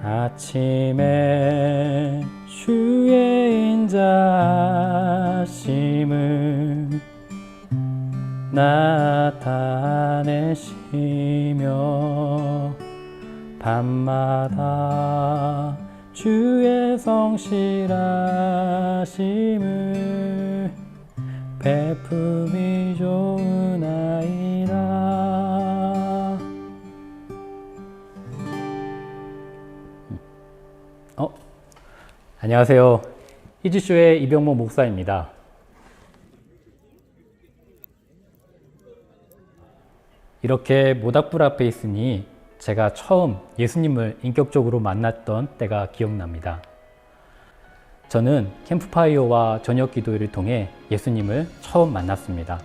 아침에 주의 인자심을 나타내시며 밤마다 주의 성실하심을 베품이 좋으나이다. 안녕하세요. 히즈쇼의 이병모 목사입니다. 이렇게 모닥불 앞에 있으니 제가 처음 예수님을 인격적으로 만났던 때가 기억납니다. 저는 캠프파이어와 저녁 기도회를 통해 예수님을 처음 만났습니다.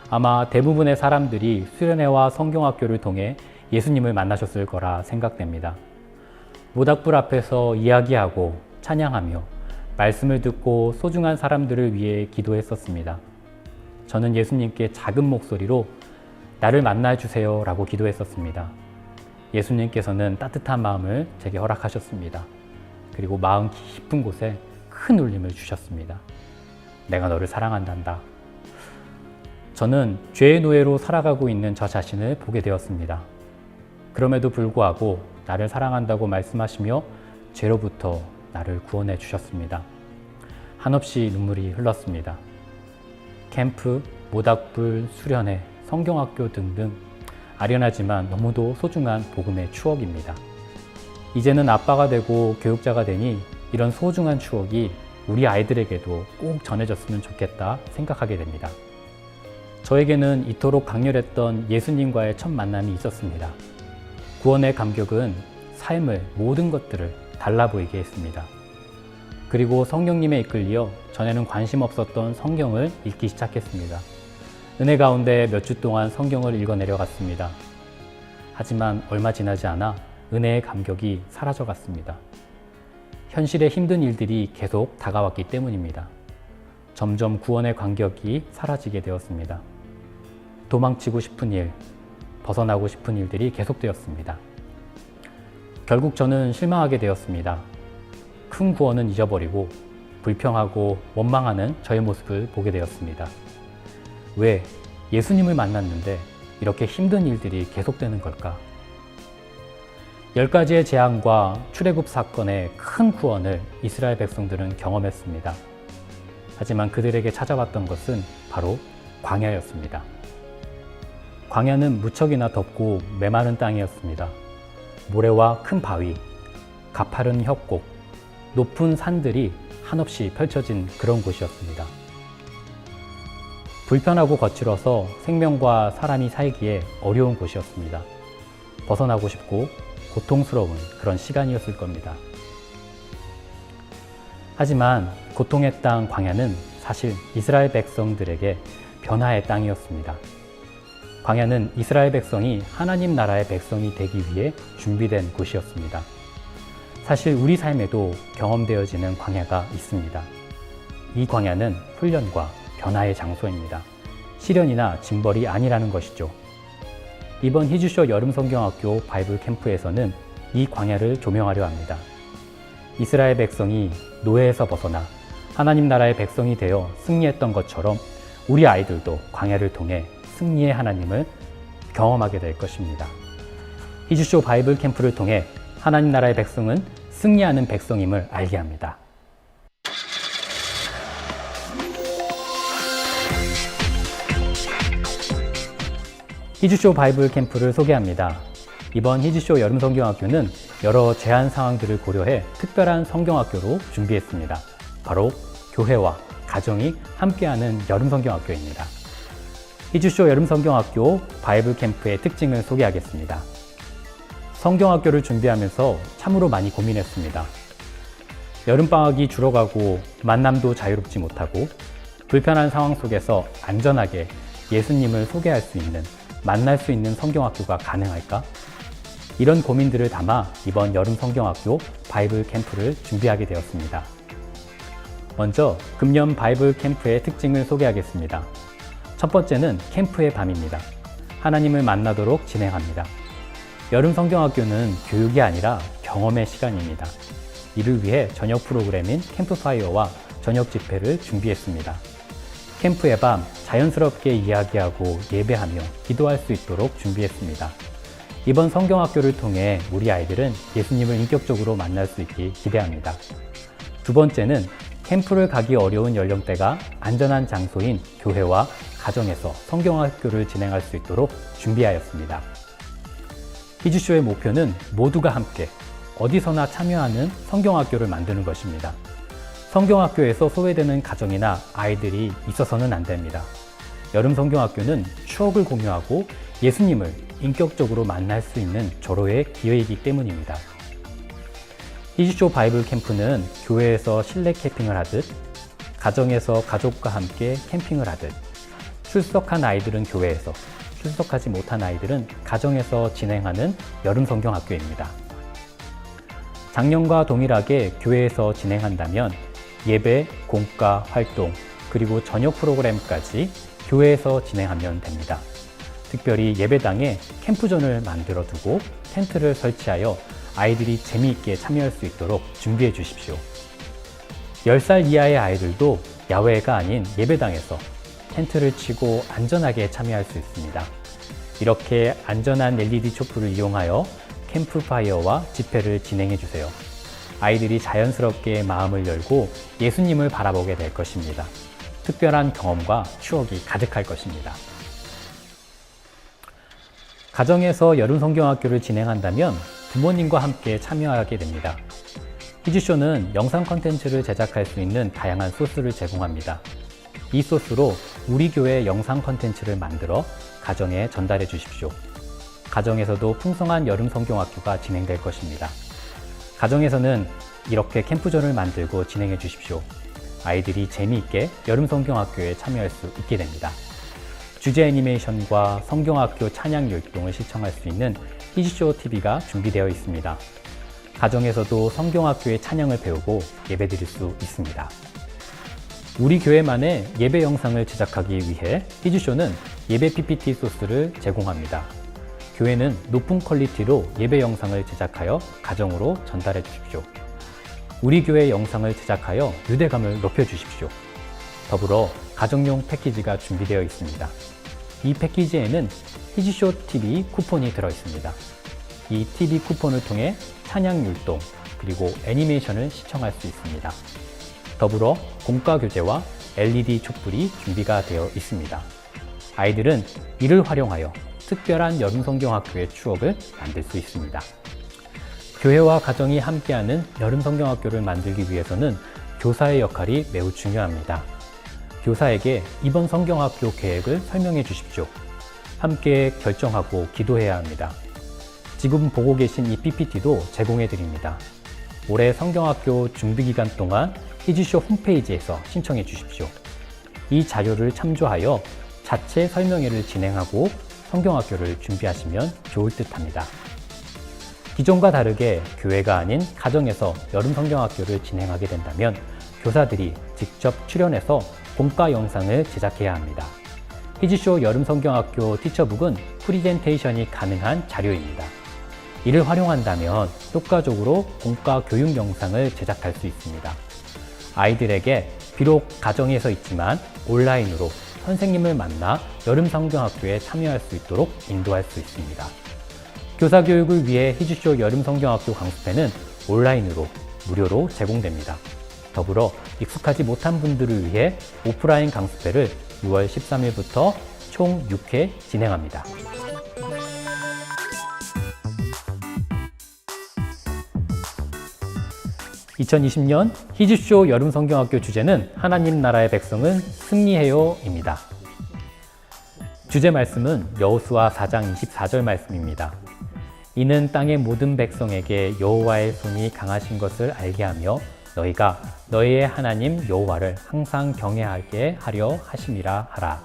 아마 대부분의 사람들이 수련회와 성경학교를 통해 예수님을 만나셨을 거라 생각됩니다. 모닥불 앞에서 이야기하고 찬양하며 말씀을 듣고 소중한 사람들을 위해 기도했었습니다. 저는 예수님께 작은 목소리로 나를 만나주세요 라고 기도했었습니다. 예수님께서는 따뜻한 마음을 제게 허락하셨습니다. 그리고 마음 깊은 곳에 큰 울림을 주셨습니다. 내가 너를 사랑한단다. 저는 죄의 노예로 살아가고 있는 저 자신을 보게 되었습니다. 그럼에도 불구하고 나를 사랑한다고 말씀하시며 죄로부터 나를 구원해 주셨습니다. 한없이 눈물이 흘렀습니다. 캠프, 모닥불, 수련회, 성경학교 등등 아련하지만 너무도 소중한 복음의 추억입니다. 이제는 아빠가 되고 교육자가 되니 이런 소중한 추억이 우리 아이들에게도 꼭 전해졌으면 좋겠다 생각하게 됩니다. 저에게는 이토록 강렬했던 예수님과의 첫 만남이 있었습니다. 구원의 감격은 삶을, 모든 것들을 달라 보이게 했습니다. 그리고 성령님에 이끌려 전에는 관심 없었던 성경을 읽기 시작했습니다. 은혜 가운데 몇 주 동안 성경을 읽어 내려갔습니다. 하지만 얼마 지나지 않아 은혜의 감격이 사라져 갔습니다. 현실의 힘든 일들이 계속 다가왔기 때문입니다. 점점 구원의 감격이 사라지게 되었습니다. 도망치고 싶은 일, 벗어나고 싶은 일들이 계속되었습니다. 결국 저는 실망하게 되었습니다. 큰 구원은 잊어버리고 불평하고 원망하는 저의 모습을 보게 되었습니다. 왜 예수님을 만났는데 이렇게 힘든 일들이 계속되는 걸까? 10가지의 재앙과 출애굽 사건의 큰 구원을 이스라엘 백성들은 경험했습니다. 하지만 그들에게 찾아왔던 것은 바로 광야였습니다. 광야는 무척이나 덥고 메마른 땅이었습니다. 모래와 큰 바위, 가파른 협곡, 높은 산들이 한없이 펼쳐진 그런 곳이었습니다. 불편하고 거칠어서 생명과 사람이 살기에 어려운 곳이었습니다. 벗어나고 싶고 고통스러운 그런 시간이었을 겁니다. 하지만 고통의 땅 광야는 사실 이스라엘 백성들에게 변화의 땅이었습니다. 광야는 이스라엘 백성이 하나님 나라의 백성이 되기 위해 준비된 곳이었습니다. 사실 우리 삶에도 경험되어지는 광야가 있습니다. 이 광야는 훈련과 변화의 장소입니다. 시련이나 징벌이 아니라는 것이죠. 이번 히즈쇼 여름성경학교 바이블 캠프에서는 이 광야를 조명하려 합니다. 이스라엘 백성이 노예에서 벗어나 하나님 나라의 백성이 되어 승리했던 것처럼 우리 아이들도 광야를 통해 승리의 하나님을 경험하게 될 것입니다. 히즈쇼 바이블 캠프를 통해 하나님 나라의 백성은 승리하는 백성임을 알게 합니다. 히즈쇼 바이블 캠프를 소개합니다. 이번 히즈쇼 여름성경학교는 여러 제한 상황들을 고려해 특별한 성경학교로 준비했습니다. 바로 교회와 가정이 함께하는 여름성경학교입니다. 히즈쇼 여름성경학교 바이블 캠프의 특징을 소개하겠습니다. 성경학교를 준비하면서 참으로 많이 고민했습니다. 여름방학이 줄어가고 만남도 자유롭지 못하고 불편한 상황 속에서 안전하게 예수님을 소개할 수 있는, 만날 수 있는 성경학교가 가능할까? 이런 고민들을 담아 이번 여름성경학교 바이블 캠프를 준비하게 되었습니다. 먼저 금년 바이블 캠프의 특징을 소개하겠습니다. 첫 번째는 캠프의 밤입니다. 하나님을 만나도록 진행합니다. 여름 성경학교는 교육이 아니라 경험의 시간입니다. 이를 위해 저녁 프로그램인 캠프파이어와 저녁 집회를 준비했습니다. 캠프의 밤 자연스럽게 이야기하고 예배하며 기도할 수 있도록 준비했습니다. 이번 성경학교를 통해 우리 아이들은 예수님을 인격적으로 만날 수 있길 기대합니다. 두 번째는 캠프를 가기 어려운 연령대가 안전한 장소인 교회와 가정에서 성경학교를 진행할 수 있도록 준비하였습니다. 히즈쇼의 목표는 모두가 함께 어디서나 참여하는 성경학교를 만드는 것입니다. 성경학교에서 소외되는 가정이나 아이들이 있어서는 안 됩니다. 여름 성경학교는 추억을 공유하고 예수님을 인격적으로 만날 수 있는 절호의 기회이기 때문입니다. 히즈쇼 바이블 캠프는 교회에서 실내 캠핑을 하듯, 가정에서 가족과 함께 캠핑을 하듯, 출석한 아이들은 교회에서, 출석하지 못한 아이들은 가정에서 진행하는 여름 성경학교입니다. 작년과 동일하게 교회에서 진행한다면 예배, 공과 활동, 그리고 저녁 프로그램까지 교회에서 진행하면 됩니다. 특별히 예배당에 캠프존을 만들어 두고 텐트를 설치하여 아이들이 재미있게 참여할 수 있도록 준비해 주십시오. 10살 이하의 아이들도 야외가 아닌 예배당에서 텐트를 치고 안전하게 참여할 수 있습니다. 이렇게 안전한 LED 촛불을 이용하여 캠프파이어와 집회를 진행해 주세요. 아이들이 자연스럽게 마음을 열고 예수님을 바라보게 될 것입니다. 특별한 경험과 추억이 가득할 것입니다. 가정에서 여름 성경학교를 진행한다면 부모님과 함께 참여하게 됩니다. 히즈쇼는 영상 콘텐츠를 제작할 수 있는 다양한 소스를 제공합니다. 이 소스로 우리 교회 영상 콘텐츠를 만들어 가정에 전달해 주십시오. 가정에서도 풍성한 여름 성경학교가 진행될 것입니다. 가정에서는 이렇게 캠프존을 만들고 진행해 주십시오. 아이들이 재미있게 여름 성경학교에 참여할 수 있게 됩니다. 주제 애니메이션과 성경학교 찬양 율동을 시청할 수 있는 히즈쇼 TV가 준비되어 있습니다. 가정에서도 성경학교의 찬양을 배우고 예배드릴 수 있습니다. 우리 교회만의 예배 영상을 제작하기 위해 히즈쇼는 예배 PPT 소스를 제공합니다. 교회는 높은 퀄리티로 예배 영상을 제작하여 가정으로 전달해 주십시오. 우리 교회 영상을 제작하여 유대감을 높여 주십시오. 더불어 가정용 패키지가 준비되어 있습니다. 이 패키지에는 히즈쇼 TV 쿠폰이 들어 있습니다. 이 TV 쿠폰을 통해 찬양 율동 그리고 애니메이션을 시청할 수 있습니다. 더불어 공과 교재와 LED 촛불이 준비가 되어 있습니다. 아이들은 이를 활용하여 특별한 여름 성경학교의 추억을 만들 수 있습니다. 교회와 가정이 함께하는 여름 성경학교를 만들기 위해서는 교사의 역할이 매우 중요합니다. 교사에게 이번 성경학교 계획을 설명해 주십시오. 함께 결정하고 기도해야 합니다. 지금 보고 계신 이 PPT도 제공해 드립니다. 올해 성경학교 준비기간 동안 히즈쇼 홈페이지에서 신청해 주십시오. 이 자료를 참조하여 자체 설명회를 진행하고 성경학교를 준비하시면 좋을 듯 합니다. 기존과 다르게 교회가 아닌 가정에서 여름 성경학교를 진행하게 된다면 교사들이 직접 출연해서 공과 영상을 제작해야 합니다. 히즈쇼 여름 성경학교 티처북은 프리젠테이션이 가능한 자료입니다. 이를 활용한다면 효과적으로 공과 교육 영상을 제작할 수 있습니다. 아이들에게 비록 가정에서 있지만 온라인으로 선생님을 만나 여름 성경학교에 참여할 수 있도록 인도할 수 있습니다. 교사 교육을 위해 히즈쇼 여름 성경학교 강습회는 온라인으로 무료로 제공됩니다. 더불어 익숙하지 못한 분들을 위해 오프라인 강습회를 6월 13일부터 총 6회 진행합니다. (2020년) 히즈쇼 여름 성경학교 주제는 하나님 나라의 백성은 승리해요입니다. 주제 말씀은 여호수아 4장 24절 말씀입니다. 이는 땅의 모든 백성에게 여호와의 손이 강하신 것을 알게 하며 너희가 너희의 하나님 여호와를 항상 경외하게 하려 하심이라 하라.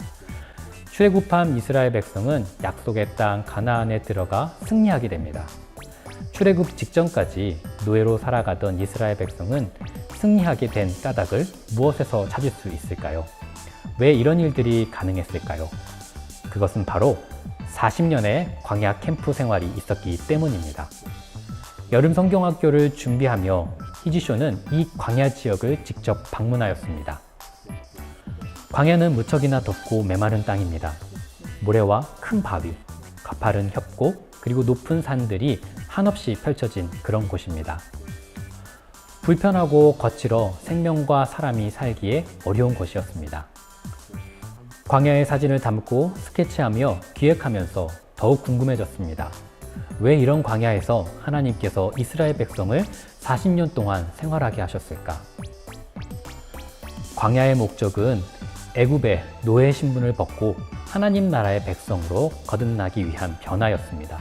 출애굽한 이스라엘 백성은 약속의 땅 가나안에 들어가 승리하게 됩니다. 출애굽 직전까지 노예로 살아가던 이스라엘 백성은 승리하게 된 까닭을 무엇에서 찾을 수 있을까요? 왜 이런 일들이 가능했을까요? 그것은 바로 40년의 광야 캠프 생활이 있었기 때문입니다. 여름 성경학교를 준비하며 희지쇼는 이 광야 지역을 직접 방문하였습니다. 광야는 무척이나 덥고 메마른 땅입니다. 모래와 큰 바위, 가파른 협곡, 그리고 높은 산들이 한없이 펼쳐진 그런 곳입니다. 불편하고 거칠어 생명과 사람이 살기에 어려운 곳이었습니다. 광야의 사진을 담고 스케치하며 기획하면서 더욱 궁금해졌습니다. 왜 이런 광야에서 하나님께서 이스라엘 백성을 40년 동안 생활하게 하셨을까? 광야의 목적은 애굽의 노예 신분을 벗고 하나님 나라의 백성으로 거듭나기 위한 변화였습니다.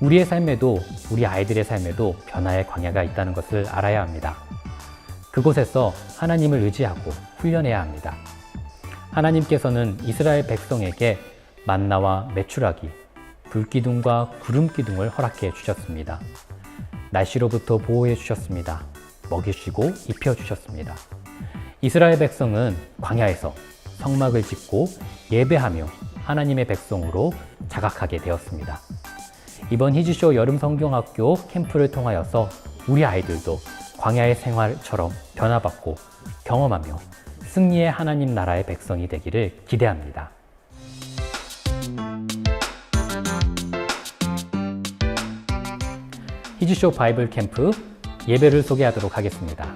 우리의 삶에도 우리 아이들의 삶에도 변화의 광야가 있다는 것을 알아야 합니다. 그곳에서 하나님을 의지하고 훈련해야 합니다. 하나님께서는 이스라엘 백성에게 만나와 메추라기, 불기둥과 구름기둥을 허락해 주셨습니다. 날씨로부터 보호해 주셨습니다. 먹이시고 입혀 주셨습니다. 이스라엘 백성은 광야에서 성막을 짓고 예배하며 하나님의 백성으로 자각하게 되었습니다. 이번 희지쇼 여름 성경학교 캠프를 통하여서 우리 아이들도 광야의 생활처럼 변화받고 경험하며 승리의 하나님 나라의 백성이 되기를 기대합니다. 희지쇼 바이블 캠프 예배를 소개하도록 하겠습니다.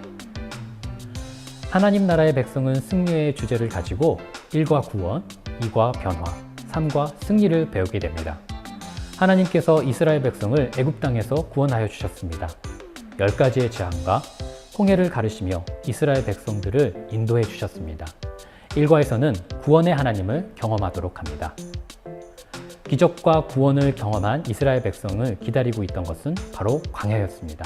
하나님 나라의 백성은 승리의 주제를 가지고 1과 구원, 2과 변화, 3과 승리를 배우게 됩니다. 하나님께서 이스라엘 백성을 애굽 땅에서 구원하여 주셨습니다. 10가지의 재앙과 홍해를 가르시며 이스라엘 백성들을 인도해 주셨습니다. 1과에서는 구원의 하나님을 경험하도록 합니다. 기적과 구원을 경험한 이스라엘 백성을 기다리고 있던 것은 바로 광야였습니다.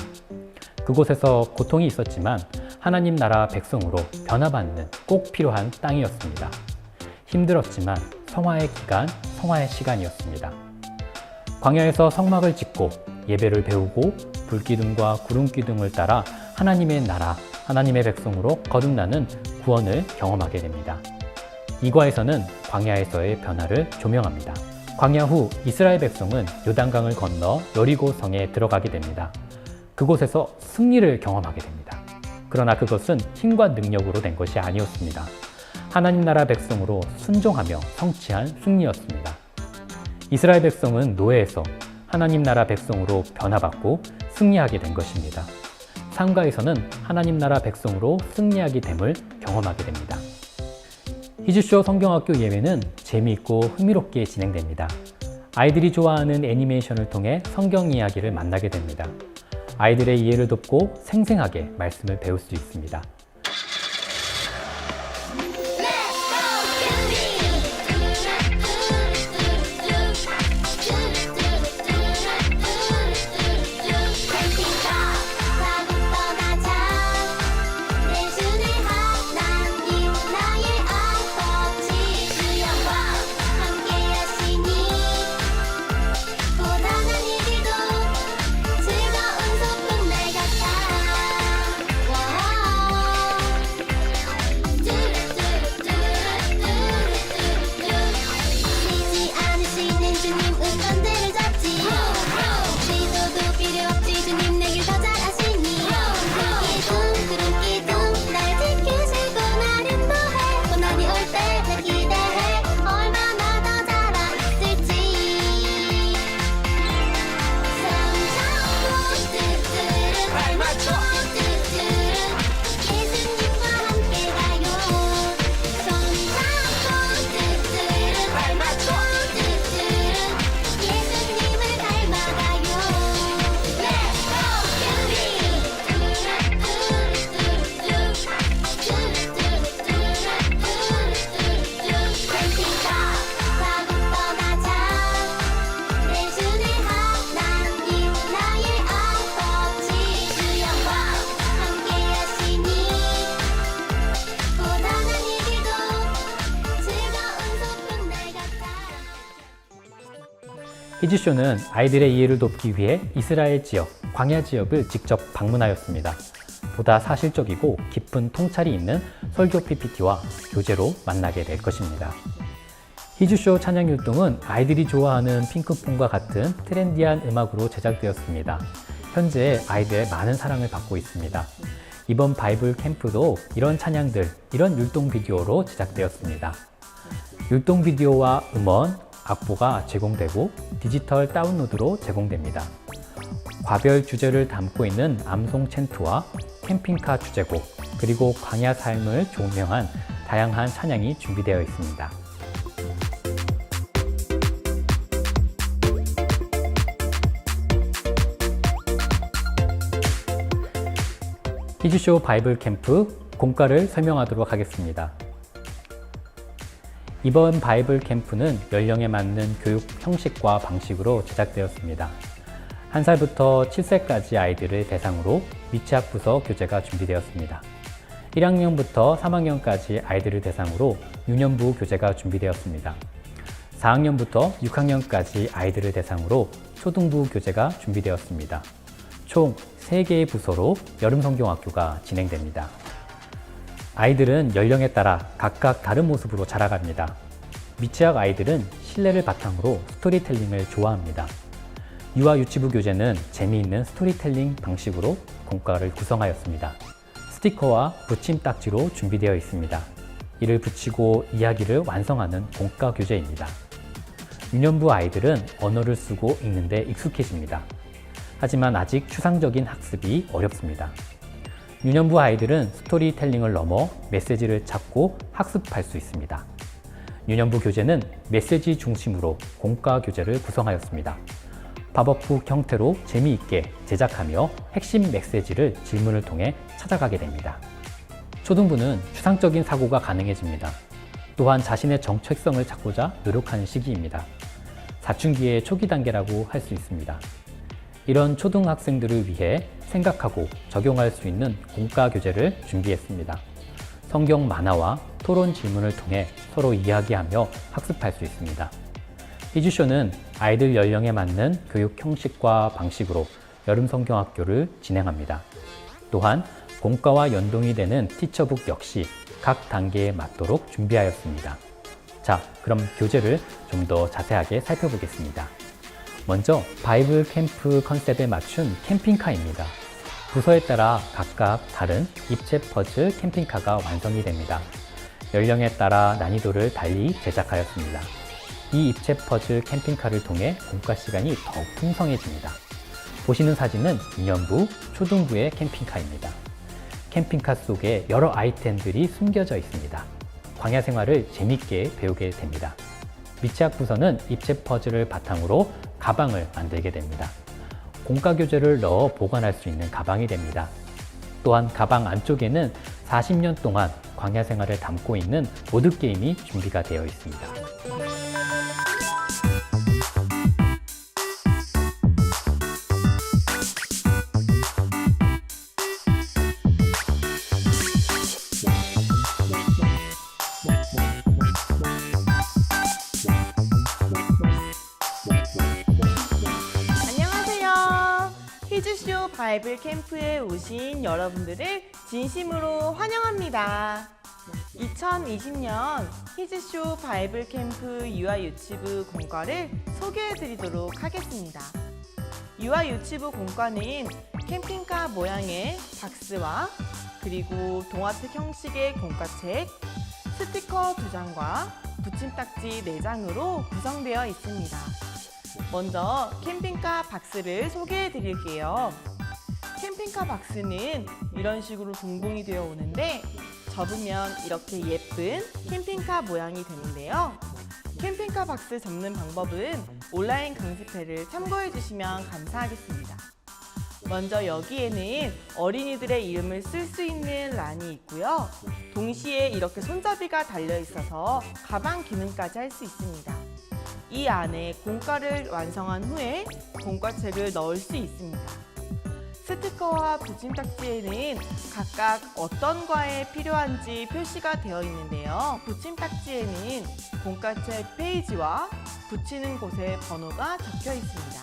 그곳에서 고통이 있었지만 하나님 나라 백성으로 변화받는 꼭 필요한 땅이었습니다. 힘들었지만 성화의 기간, 성화의 시간이었습니다. 광야에서 성막을 짓고 예배를 배우고 불기둥과 구름기둥을 따라 하나님의 나라, 하나님의 백성으로 거듭나는 구원을 경험하게 됩니다. 2과에서는 광야에서의 변화를 조명합니다. 광야 후 이스라엘 백성은 요단강을 건너 여리고성에 들어가게 됩니다. 그곳에서 승리를 경험하게 됩니다. 그러나 그것은 힘과 능력으로 된 것이 아니었습니다. 하나님 나라 백성으로 순종하며 성취한 승리였습니다. 이스라엘 백성은 노예에서 하나님 나라 백성으로 변화받고 승리하게 된 것입니다. 3과에서는 하나님 나라 백성으로 승리하게 됨을 경험하게 됩니다. 희지쇼 성경학교 예배는 재미있고 흥미롭게 진행됩니다. 아이들이 좋아하는 애니메이션을 통해 성경 이야기를 만나게 됩니다. 아이들의 이해를 돕고 생생하게 말씀을 배울 수 있습니다. 희지쇼는 아이들의 이해를 돕기 위해 이스라엘 지역, 광야 지역을 직접 방문하였습니다. 보다 사실적이고 깊은 통찰이 있는 설교 PPT와 교재로 만나게 될 것입니다. 희지쇼 찬양율동은 아이들이 좋아하는 핑크퐁과 같은 트렌디한 음악으로 제작되었습니다. 현재 아이들의 많은 사랑을 받고 있습니다. 이번 바이블 캠프도 이런 찬양들, 이런 율동 비디오로 제작되었습니다. 율동 비디오와 음원, 악보가 제공되고 디지털 다운로드로 제공됩니다. 과별 주제를 담고 있는 암송 챈트와 캠핑카 주제곡, 그리고 광야 삶을 조명한 다양한 찬양이 준비되어 있습니다. 키즈쇼 바이블 캠프 공과를 설명하도록 하겠습니다. 이번 바이블 캠프는 연령에 맞는 교육 형식과 방식으로 제작되었습니다. 1살부터 7세까지 아이들을 대상으로 미취학 부서 교재가 준비되었습니다. 1학년부터 3학년까지 아이들을 대상으로 유년부 교재가 준비되었습니다. 4학년부터 6학년까지 아이들을 대상으로 초등부 교재가 준비되었습니다. 총 3개의 부서로 여름성경학교가 진행됩니다. 아이들은 연령에 따라 각각 다른 모습으로 자라갑니다. 미취학 아이들은 신뢰를 바탕으로 스토리텔링을 좋아합니다. 유아 유치부 교재는 재미있는 스토리텔링 방식으로 공과를 구성하였습니다. 스티커와 붙임딱지로 준비되어 있습니다. 이를 붙이고 이야기를 완성하는 공과 교재입니다. 유년부 아이들은 언어를 쓰고 읽는 데 익숙해집니다. 하지만 아직 추상적인 학습이 어렵습니다. 유년부 아이들은 스토리텔링을 넘어 메시지를 찾고 학습할 수 있습니다. 유년부 교재는 메시지 중심으로 공과 교재를 구성하였습니다. 팝업북 형태로 재미있게 제작하며 핵심 메시지를 질문을 통해 찾아가게 됩니다. 초등부는 추상적인 사고가 가능해집니다. 또한 자신의 정체성을 찾고자 노력하는 시기입니다. 사춘기의 초기 단계라고 할 수 있습니다. 이런 초등학생들을 위해 생각하고 적용할 수 있는 공과 교재를 준비했습니다. 성경 만화와 토론 질문을 통해 서로 이야기하며 학습할 수 있습니다. 키즈쇼는 아이들 연령에 맞는 교육 형식과 방식으로 여름성경학교를 진행합니다. 또한 공과와 연동이 되는 티처북 역시 각 단계에 맞도록 준비하였습니다. 자, 그럼 교재를 좀 더 자세하게 살펴보겠습니다. 먼저 바이블 캠프 컨셉에 맞춘 캠핑카입니다. 부서에 따라 각각 다른 입체 퍼즐 캠핑카가 완성이 됩니다. 연령에 따라 난이도를 달리 제작하였습니다. 이 입체 퍼즐 캠핑카를 통해 공과 시간이 더욱 풍성해집니다. 보시는 사진은 유년부, 초등부의 캠핑카입니다. 캠핑카 속에 여러 아이템들이 숨겨져 있습니다. 광야 생활을 재밌게 배우게 됩니다. 미취학 부서는 입체 퍼즐을 바탕으로 가방을 만들게 됩니다. 공과 교재를 넣어 보관할 수 있는 가방이 됩니다. 또한 가방 안쪽에는 40년 동안 광야 생활을 담고 있는 보드게임이 준비가 되어 있습니다. 키즈쇼 바이블 캠프에 오신 여러분들을 진심으로 환영합니다. 2020년 키즈쇼 바이블 캠프 유아 유치부 공과를 소개해 드리도록 하겠습니다. 유아 유치부 공과는 캠핑카 모양의 박스와 그리고 동화책 형식의 공과책, 스티커 2장과 붙임딱지 4장으로 구성되어 있습니다. 먼저 캠핑카 박스를 소개해 드릴게요. 캠핑카 박스는 이런 식으로 동봉이 되어 오는데 접으면 이렇게 예쁜 캠핑카 모양이 되는데요. 캠핑카 박스 접는 방법은 온라인 강습회를 참고해 주시면 감사하겠습니다. 먼저 여기에는 어린이들의 이름을 쓸 수 있는 란이 있고요. 동시에 이렇게 손잡이가 달려 있어서 가방 기능까지 할 수 있습니다. 이 안에 공과를 완성한 후에 공과책을 넣을 수 있습니다. 스티커와 붙임딱지에는 각각 어떤 과에 필요한지 표시가 되어 있는데요. 붙임딱지에는 공과책 페이지와 붙이는 곳에 번호가 적혀 있습니다.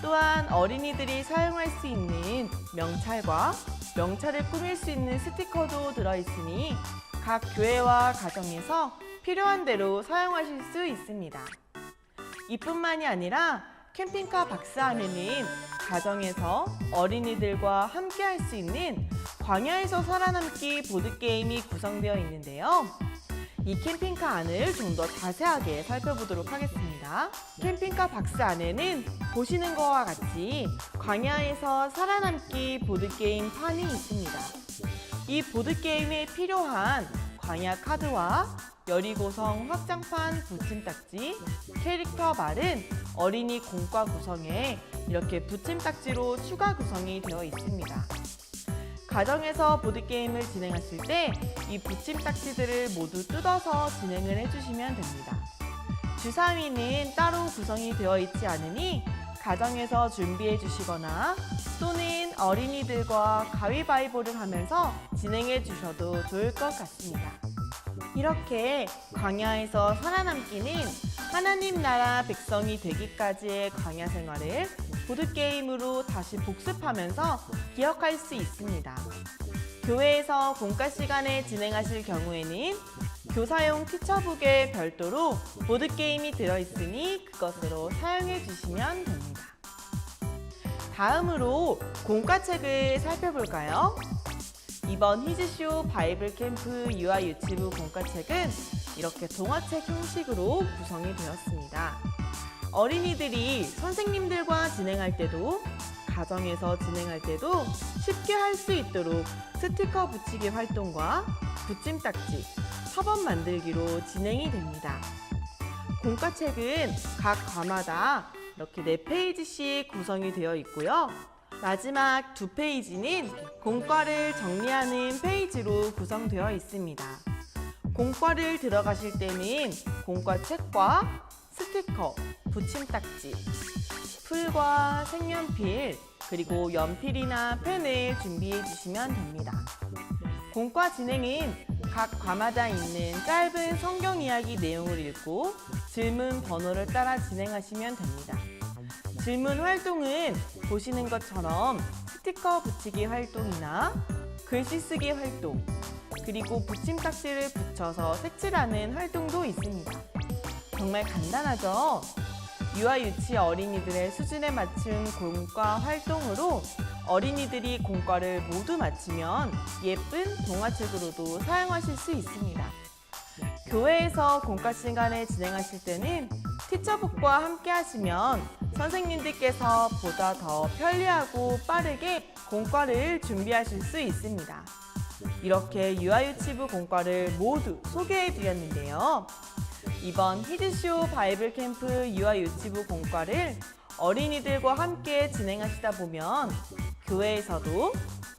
또한 어린이들이 사용할 수 있는 명찰과 명찰을 꾸밀 수 있는 스티커도 들어있으니 각 교회와 가정에서 필요한 대로 사용하실 수 있습니다. 이뿐만이 아니라 캠핑카 박스 안에는 가정에서 어린이들과 함께 할 수 있는 광야에서 살아남기 보드게임이 구성되어 있는데요. 이 캠핑카 안을 좀 더 자세하게 살펴보도록 하겠습니다. 캠핑카 박스 안에는 보시는 것과 같이 광야에서 살아남기 보드게임 판이 있습니다. 이 보드게임에 필요한 광야 카드와 여리고성 확장판 붙임딱지, 캐릭터 말은 어린이 공과 구성에 이렇게 붙임딱지로 추가 구성이 되어 있습니다. 가정에서 보드게임을 진행하실 때 이 붙임딱지들을 모두 뜯어서 진행을 해주시면 됩니다. 주사위는 따로 구성이 되어 있지 않으니 가정에서 준비해 주시거나 또는 어린이들과 가위바위보를 하면서 진행해 주셔도 좋을 것 같습니다. 이렇게 광야에서 살아남기는 하나님 나라 백성이 되기까지의 광야 생활을 보드게임으로 다시 복습하면서 기억할 수 있습니다. 교회에서 공과 시간에 진행하실 경우에는 교사용 티처북에 별도로 보드게임이 들어있으니 그것으로 사용해 주시면 됩니다. 다음으로 공과책을 살펴볼까요? 이번 히즈쇼 바이블 캠프 유아 유치부 공과책은 이렇게 동화책 형식으로 구성이 되었습니다. 어린이들이 선생님들과 진행할 때도 가정에서 진행할 때도 쉽게 할 수 있도록 스티커 붙이기 활동과 붙임딱지, 서번 만들기로 진행이 됩니다. 공과책은 각 과마다 이렇게 4페이지씩 구성이 되어 있고요. 마지막 2페이지는 공과를 정리하는 페이지로 구성되어 있습니다. 공과를 들어가실 때는 공과책과 스티커, 붙임딱지, 풀과 색연필, 그리고 연필이나 펜을 준비해 주시면 됩니다. 공과 진행은 각 과마다 있는 짧은 성경 이야기 내용을 읽고 질문 번호를 따라 진행하시면 됩니다. 질문 활동은 보시는 것처럼 스티커 붙이기 활동이나 글씨 쓰기 활동, 그리고 붙임딱지를 붙여서 색칠하는 활동도 있습니다. 정말 간단하죠? 유아 유치 어린이들의 수준에 맞춘 공과 활동으로 어린이들이 공과를 모두 마치면 예쁜 동화책으로도 사용하실 수 있습니다. 교회에서 공과 시간에 진행하실 때는 티처북과 함께 하시면 선생님들께서 보다 더 편리하고 빠르게 공과를 준비하실 수 있습니다. 이렇게 유아유치부 공과를 모두 소개해 드렸는데요. 이번 히즈쇼 바이블 캠프 유아유치부 공과를 어린이들과 함께 진행하시다 보면 교회에서도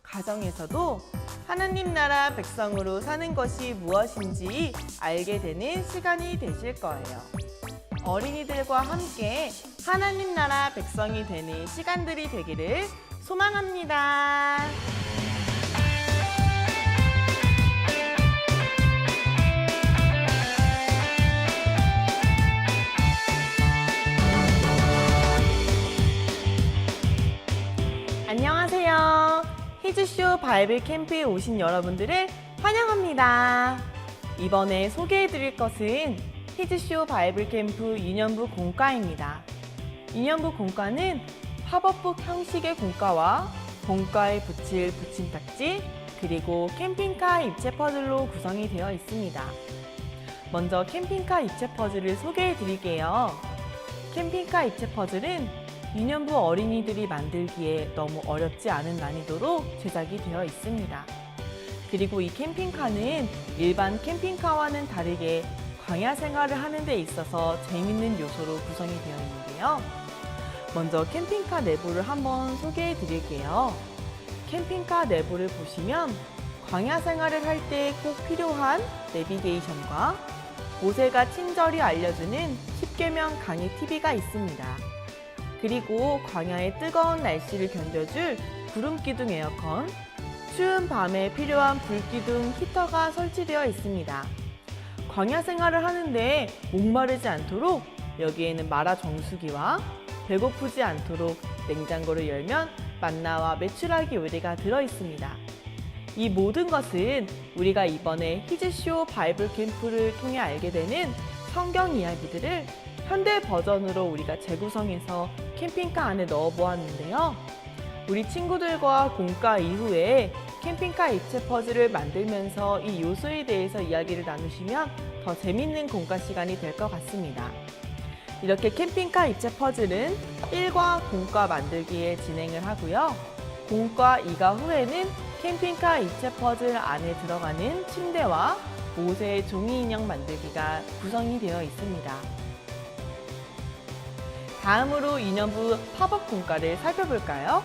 가정에서도 하나님 나라 백성으로 사는 것이 무엇인지 알게 되는 시간이 되실 거예요. 어린이들과 함께 하나님 나라 백성이 되는 시간들이 되기를 소망합니다. 안녕하세요. 히즈쇼 바이블 캠프에 오신 여러분들을 환영합니다. 이번에 소개해드릴 것은 히즈쇼 바이블 캠프 유년부 공과입니다. 유년부 공과는 팝업북 형식의 공과와 공과에 붙일 붙임딱지, 그리고 캠핑카 입체 퍼즐로 구성이 되어 있습니다. 먼저 캠핑카 입체 퍼즐을 소개해드릴게요. 캠핑카 입체 퍼즐은 유년부 어린이들이 만들기에 너무 어렵지 않은 난이도로 제작이 되어 있습니다. 그리고 이 캠핑카는 일반 캠핑카와는 다르게 광야 생활을 하는 데 있어서 재밌는 요소로 구성이 되어 있는데요. 먼저 캠핑카 내부를 한번 소개해 드릴게요. 캠핑카 내부를 보시면 광야 생활을 할 때 꼭 필요한 내비게이션과 모세가 친절히 알려주는 10계명 강의 TV가 있습니다. 그리고 광야의 뜨거운 날씨를 견뎌줄 구름기둥 에어컨, 추운 밤에 필요한 불기둥 히터가 설치되어 있습니다. 광야 생활을 하는데 목마르지 않도록 여기에는 마라 정수기와 배고프지 않도록 냉장고를 열면 만나와 메추라기 요리가 들어 있습니다. 이 모든 것은 우리가 이번에 히즈쇼 바이블 캠프를 통해 알게 되는 성경 이야기들을 현대 버전으로 우리가 재구성해서 캠핑카 안에 넣어 보았는데요. 우리 친구들과 공과 이후에 캠핑카 입체 퍼즐을 만들면서 이 요소에 대해서 이야기를 나누시면 더 재밌는 공과 시간이 될 것 같습니다. 이렇게 캠핑카 입체 퍼즐은 1과 공과 만들기에 진행을 하고요. 공과 2가 후에는 캠핑카 입체 퍼즐 안에 들어가는 침대와 모세의 종이 인형 만들기가 구성이 되어 있습니다. 다음으로 2년부 팝업 공과를 살펴볼까요?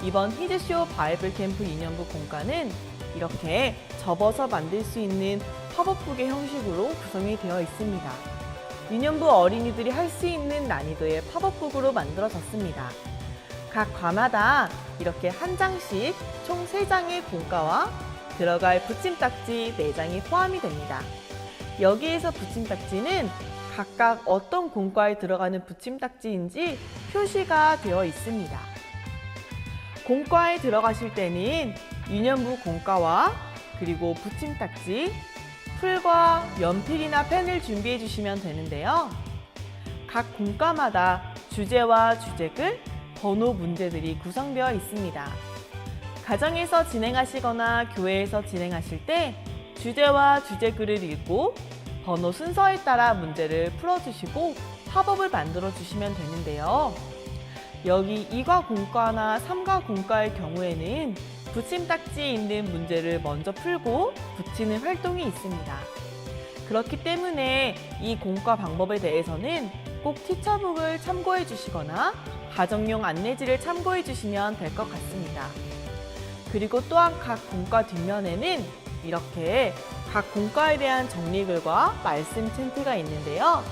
이번 히즈쇼 바이블 캠프 2년부 공과는 이렇게 접어서 만들 수 있는 팝업북의 형식으로 구성이 되어 있습니다. 2년부 어린이들이 할 수 있는 난이도의 팝업북으로 만들어졌습니다. 각 과마다 이렇게 한 장씩 총 3장의 공과와 들어갈 붙임딱지 4장이 포함이 됩니다. 여기에서 붙임딱지는 각각 어떤 공과에 들어가는 붙임딱지인지 표시가 되어 있습니다. 공과에 들어가실 때는 2년부 공과와 그리고 붙임딱지, 풀과 연필이나 펜을 준비해 주시면 되는데요. 각 공과마다 주제와 주제글, 번호 문제들이 구성되어 있습니다. 가정에서 진행하시거나 교회에서 진행하실 때 주제와 주제글을 읽고 번호 순서에 따라 문제를 풀어주시고 팝업을 만들어 주시면 되는데요. 여기 2과 공과나 3과 공과의 경우에는 붙임딱지에 있는 문제를 먼저 풀고 붙이는 활동이 있습니다. 그렇기 때문에 이 공과 방법에 대해서는 꼭 티처북을 참고해 주시거나 가정용 안내지를 참고해 주시면 될 것 같습니다. 그리고 또한 각 공과 뒷면에는 이렇게 각 공과에 대한 정리글과 말씀 챈트가 있는데요.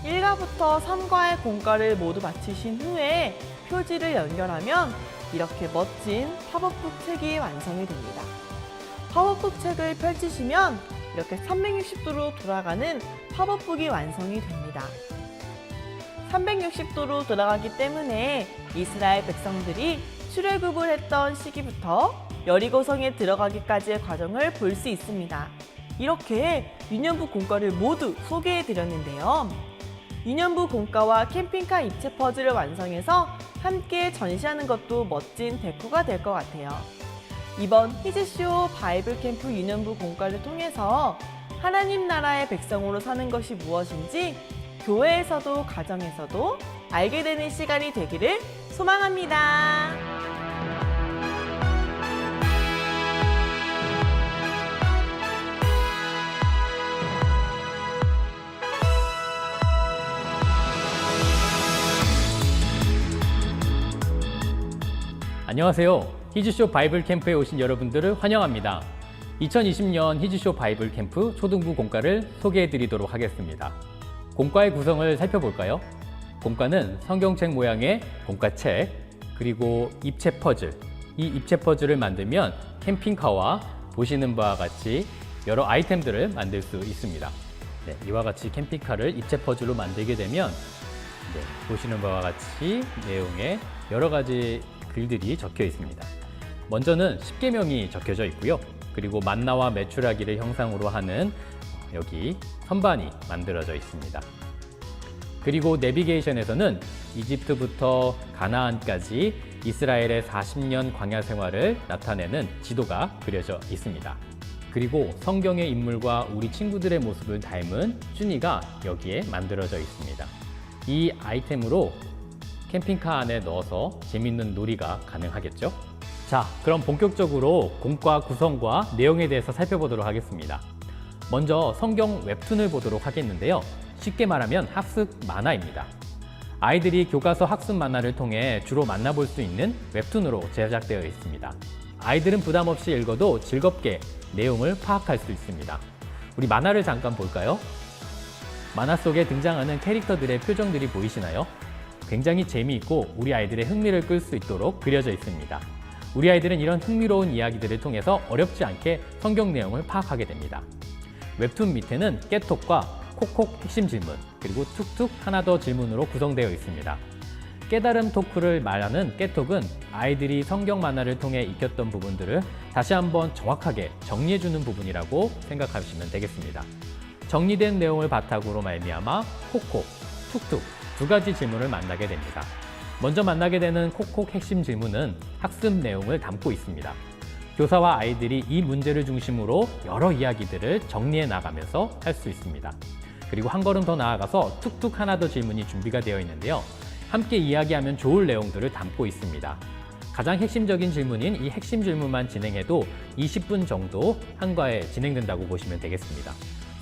1과부터 3과의 공과를 모두 마치신 후에 표지를 연결하면 이렇게 멋진 팝업북 책이 완성이 됩니다. 팝업북 책을 펼치시면 이렇게 360도로 돌아가는 팝업북이 완성이 됩니다. 360도로 돌아가기 때문에 이스라엘 백성들이 출애굽을 했던 시기부터 여리고성에 들어가기까지의 과정을 볼 수 있습니다. 이렇게 유년부 공과를 모두 소개해 드렸는데요. 유년부 공과와 캠핑카 입체 퍼즐을 완성해서 함께 전시하는 것도 멋진 데코가 될 것 같아요. 이번 히즈쇼 바이블 캠프 유년부 공과를 통해서 하나님 나라의 백성으로 사는 것이 무엇인지 교회에서도 가정에서도 알게 되는 시간이 되기를 소망합니다. 안녕하세요. 히즈쇼 바이블 캠프에 오신 여러분들을 환영합니다. 2020년 히즈쇼 바이블 캠프 초등부 공과를 소개해 드리도록 하겠습니다. 공과의 구성을 살펴볼까요? 공과는 성경책 모양의 공과책, 그리고 입체 퍼즐. 이 입체 퍼즐을 만들면 캠핑카와 보시는 바와 같이 여러 아이템들을 만들 수 있습니다. 네, 이와 같이 캠핑카를 입체 퍼즐로 만들게 되면 보시는 바와 같이 내용에 여러 가지 글들이 적혀 있습니다. 먼저는 10계명이 적혀져 있고요. 그리고 만나와 메추라기를 형상으로 하는 여기 선반이 만들어져 있습니다. 그리고 내비게이션에서는 이집트부터 가나안까지 이스라엘의 40년 광야 생활을 나타내는 지도가 그려져 있습니다. 그리고 성경의 인물과 우리 친구들의 모습을 닮은 쭈니가 여기에 만들어져 있습니다. 이 아이템으로 캠핑카 안에 넣어서 재밌는 놀이가 가능하겠죠? 자, 그럼 본격적으로 공과 구성과 내용에 대해서 살펴보도록 하겠습니다. 먼저 성경 웹툰을 보도록 하겠는데요. 쉽게 말하면 학습 만화입니다. 아이들이 교과서 학습 만화를 통해 주로 만나볼 수 있는 웹툰으로 제작되어 있습니다. 아이들은 부담 없이 읽어도 즐겁게 내용을 파악할 수 있습니다. 우리 만화를 잠깐 볼까요? 만화 속에 등장하는 캐릭터들의 표정들이 보이시나요? 굉장히 재미있고 우리 아이들의 흥미를 끌 수 있도록 그려져 있습니다. 우리 아이들은 이런 흥미로운 이야기들을 통해서 어렵지 않게 성경 내용을 파악하게 됩니다. 웹툰 밑에는 깨톡과 콕콕 핵심 질문, 그리고 툭툭 하나 더 질문으로 구성되어 있습니다. 깨달음 토크를 말하는 깨톡은 아이들이 성경 만화를 통해 익혔던 부분들을 다시 한번 정확하게 정리해주는 부분이라고 생각하시면 되겠습니다. 정리된 내용을 바탕으로 말미암아 콕콕, 툭툭 두 가지 질문을 만나게 됩니다. 먼저 만나게 되는 콕콕 핵심 질문은 학습 내용을 담고 있습니다. 교사와 아이들이 이 문제를 중심으로 여러 이야기들을 정리해 나가면서 할 수 있습니다. 그리고 한 걸음 더 나아가서 툭툭 하나 더 질문이 준비가 되어 있는데요. 함께 이야기하면 좋을 내용들을 담고 있습니다. 가장 핵심적인 질문인 이 핵심 질문만 진행해도 20분 정도 한과에 진행된다고 보시면 되겠습니다.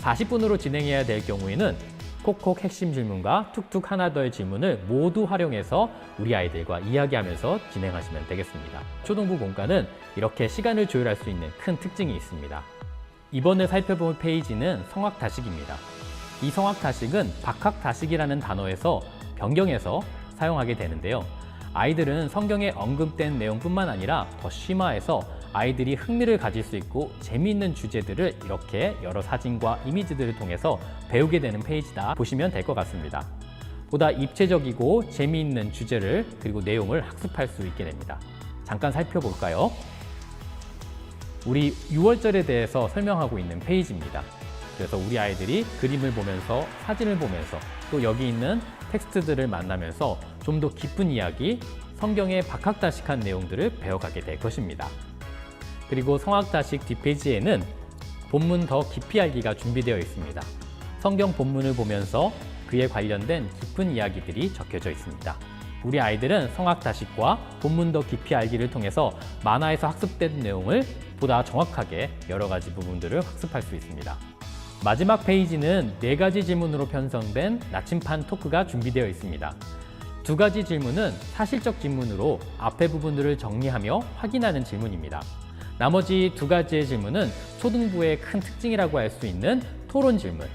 40분으로 진행해야 될 경우에는 콕콕 핵심 질문과 툭툭 하나 더의 질문을 모두 활용해서 우리 아이들과 이야기하면서 진행하시면 되겠습니다. 초등부 공과는 이렇게 시간을 조율할 수 있는 큰 특징이 있습니다. 이번에 살펴볼 페이지는 성악다식입니다. 이 성악다식은 박학다식이라는 단어에서 변경해서 사용하게 되는데요. 아이들은 성경에 언급된 내용뿐만 아니라 더 심화해서 아이들이 흥미를 가질 수 있고 재미있는 주제들을 이렇게 여러 사진과 이미지들을 통해서 배우게 되는 페이지다 보시면 될 것 같습니다. 보다 입체적이고 재미있는 주제를 그리고 내용을 학습할 수 있게 됩니다. 잠깐 살펴볼까요? 우리 6월절에 대해서 설명하고 있는 페이지입니다. 그래서 우리 아이들이 그림을 보면서 사진을 보면서 또 여기 있는 텍스트들을 만나면서 좀 더 깊은 이야기, 성경의 박학다식한 내용들을 배워가게 될 것입니다. 그리고 성악다식 뒷페이지에는 본문 더 깊이 알기가 준비되어 있습니다. 성경 본문을 보면서 그에 관련된 깊은 이야기들이 적혀져 있습니다. 우리 아이들은 성악다식과 본문 더 깊이 알기를 통해서 만화에서 학습된 내용을 보다 정확하게 여러 가지 부분들을 학습할 수 있습니다. 마지막 페이지는 4가지 질문으로 편성된 나침판 토크가 준비되어 있습니다. 2가지 질문은 사실적 질문으로 앞의 부분들을 정리하며 확인하는 질문입니다. 나머지 2가지의 질문은 초등부의 큰 특징이라고 할 수 있는 토론 질문,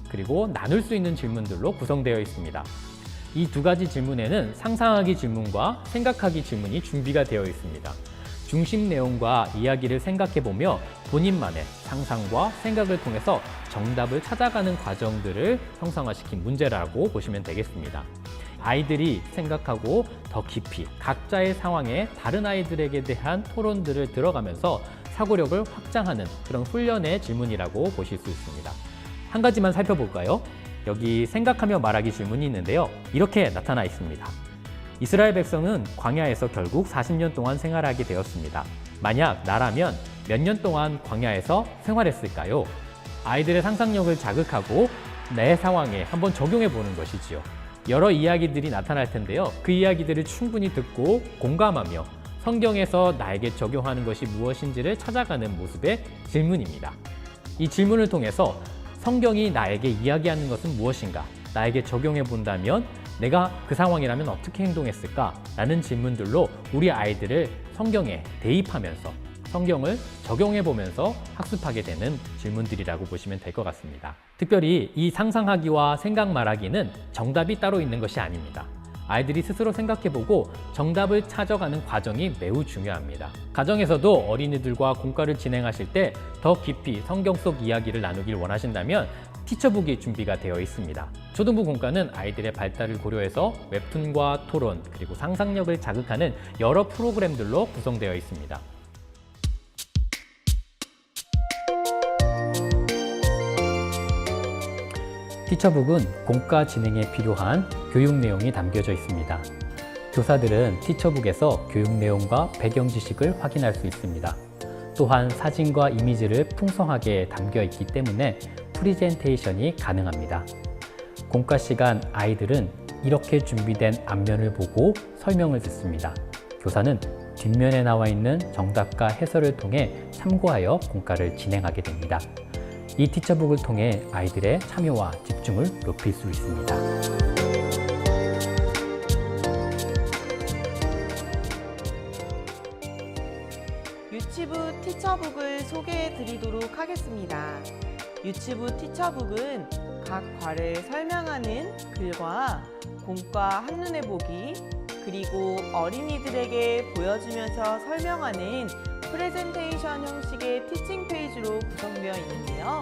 그리고 나눌 수 있는 질문들로 구성되어 있습니다. 이 2가지 질문에는 상상하기 질문과 생각하기 질문이 준비가 되어 있습니다. 중심 내용과 이야기를 생각해보며 본인만의 상상과 생각을 통해서 정답을 찾아가는 과정들을 형상화시킨 문제라고 보시면 되겠습니다. 아이들이 생각하고 더 깊이 각자의 상황에 다른 아이들에게 대한 토론들을 들어가면서 사고력을 확장하는 그런 훈련의 질문이라고 보실 수 있습니다. 한 가지만 살펴볼까요? 여기 생각하며 말하기 질문이 있는데요. 이렇게 나타나 있습니다. 이스라엘 백성은 광야에서 결국 40년 동안 생활하게 되었습니다. 만약 나라면 몇 년 동안 광야에서 생활했을까요? 아이들의 상상력을 자극하고 내 상황에 한번 적용해 보는 것이지요. 여러 이야기들이 나타날 텐데요. 그 이야기들을 충분히 듣고 공감하며 성경에서 나에게 적용하는 것이 무엇인지를 찾아가는 모습의 질문입니다. 이 질문을 통해서 성경이 나에게 이야기하는 것은 무엇인가? 나에게 적용해 본다면 내가 그 상황이라면 어떻게 행동했을까? 라는 질문들로 우리 아이들을 성경에 대입하면서 성경을 적용해 보면서 학습하게 되는 질문들이라고 보시면 될 것 같습니다. 특별히 이 상상하기와 생각 말하기는 정답이 따로 있는 것이 아닙니다. 아이들이 스스로 생각해보고 정답을 찾아가는 과정이 매우 중요합니다. 가정에서도 어린이들과 공과를 진행하실 때 더 깊이 성경 속 이야기를 나누길 원하신다면 티처북이 준비가 되어 있습니다. 초등부 공과는 아이들의 발달을 고려해서 웹툰과 토론, 그리고 상상력을 자극하는 여러 프로그램들로 구성되어 있습니다. 티처북은 공과 진행에 필요한 교육 내용이 담겨져 있습니다. 교사들은 티처북에서 교육 내용과 배경 지식을 확인할 수 있습니다. 또한 사진과 이미지를 풍성하게 담겨 있기 때문에 프리젠테이션이 가능합니다. 공과 시간 아이들은 이렇게 준비된 앞면을 보고 설명을 듣습니다. 교사는 뒷면에 나와 있는 정답과 해설을 통해 참고하여 공과를 진행하게 됩니다. 이 티처북을 통해 아이들의 참여와 집중을 높일 수 있습니다. 유치부 티처북을 소개해 드리도록 하겠습니다. 유치부 티처북은 각 과를 설명하는 글과 공과 한눈에 보기, 그리고 어린이들에게 보여주면서 설명하는 프레젠테이션 형식의 티칭 페이지로 구성되어 있는데요.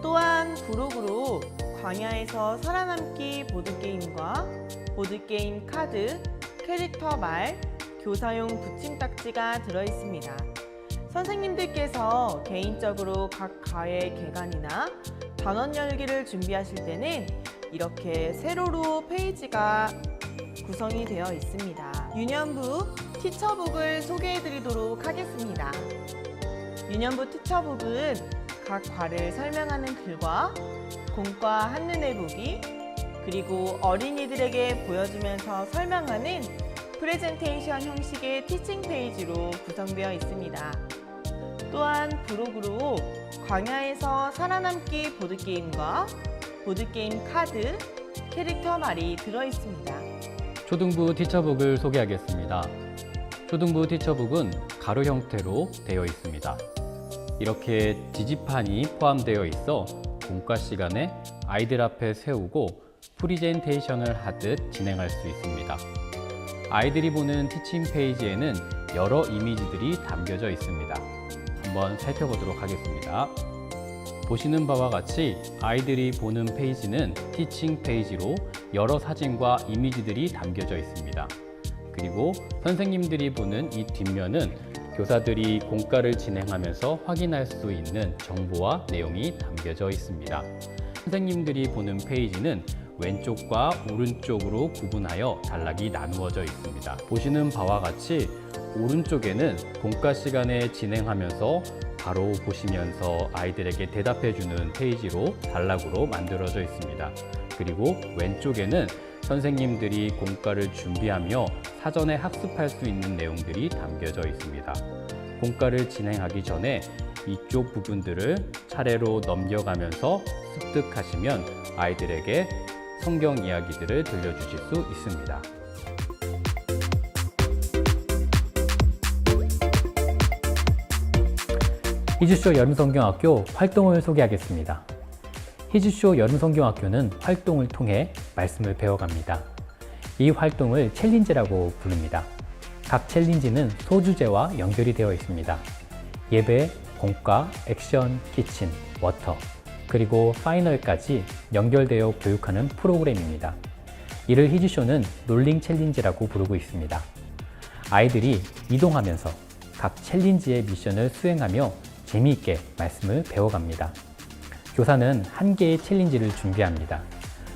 또한 부록으로 광야에서 살아남기 보드게임과 보드게임 카드, 캐릭터 말, 교사용 붙임딱지가 들어있습니다. 선생님들께서 개인적으로 각 과의 개관이나 전원 열기를 준비하실 때는 이렇게 세로로 페이지가 구성이 되어 있습니다. 유년부 티처북을 소개해 드리도록 하겠습니다. 유년부 티처북은 각 과를 설명하는 글과 공과 한눈에 보기, 그리고 어린이들에게 보여주면서 설명하는 프레젠테이션 형식의 티칭 페이지로 구성되어 있습니다. 또한 부록으로 광야에서 살아남기 보드게임과 보드게임 카드, 캐릭터 말이 들어있습니다. 초등부 티처북을 소개하겠습니다. 초등부 티처북은 가로 형태로 되어 있습니다. 이렇게 지지판이 포함되어 있어 공과 시간에 아이들 앞에 세우고 프리젠테이션을 하듯 진행할 수 있습니다. 아이들이 보는 티칭 페이지에는 여러 이미지들이 담겨져 있습니다. 한번 살펴보도록 하겠습니다. 보시는 바와 같이 아이들이 보는 페이지는 티칭 페이지로 여러 사진과 이미지들이 담겨져 있습니다. 그리고 선생님들이 보는 이 뒷면은 교사들이 공과를 진행하면서 확인할 수 있는 정보와 내용이 담겨져 있습니다. 선생님들이 보는 페이지는 왼쪽과 오른쪽으로 구분하여 단락이 나누어져 있습니다. 보시는 바와 같이 오른쪽에는 공과 시간에 진행하면서 바로 보시면서 아이들에게 대답해주는 페이지로 단락으로 만들어져 있습니다. 그리고 왼쪽에는 선생님들이 공과를 준비하며 사전에 학습할 수 있는 내용들이 담겨져 있습니다. 공과를 진행하기 전에 이쪽 부분들을 차례로 넘겨가면서 습득하시면 아이들에게 성경 이야기들을 들려주실 수 있습니다. 히즈쇼 여름성경학교 활동을 소개하겠습니다. 히즈쇼 여름성경학교는 활동을 통해 말씀을 배워갑니다. 이 활동을 챌린지라고 부릅니다. 각 챌린지는 소주제와 연결이 되어 있습니다. 예배, 공과, 액션, 키친, 워터, 그리고 파이널까지 연결되어 교육하는 프로그램입니다. 이를 히즈쇼는 롤링 챌린지라고 부르고 있습니다. 아이들이 이동하면서 각 챌린지의 미션을 수행하며 재미있게 말씀을 배워갑니다. 교사는 한 개의 챌린지를 준비합니다.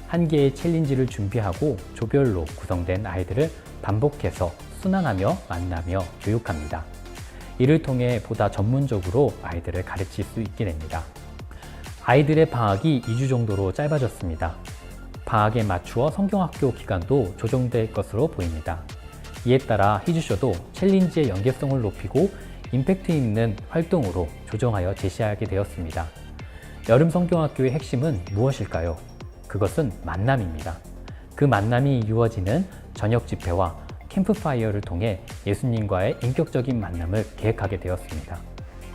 한 개의 챌린지를 준비하고 조별로 구성된 아이들을 반복해서 순환하며 만나며 교육합니다. 이를 통해 보다 전문적으로 아이들을 가르칠 수 있게 됩니다. 아이들의 방학이 2주 정도로 짧아졌습니다. 방학에 맞추어 성경학교 기간도 조정될 것으로 보입니다. 이에 따라 히즈쇼도 챌린지의 연계성을 높이고 임팩트 있는 활동으로 조정하여 제시하게 되었습니다. 여름 성경학교의 핵심은 무엇일까요? 그것은 만남입니다. 그 만남이 이루어지는 저녁 집회와 캠프파이어를 통해 예수님과의 인격적인 만남을 계획하게 되었습니다.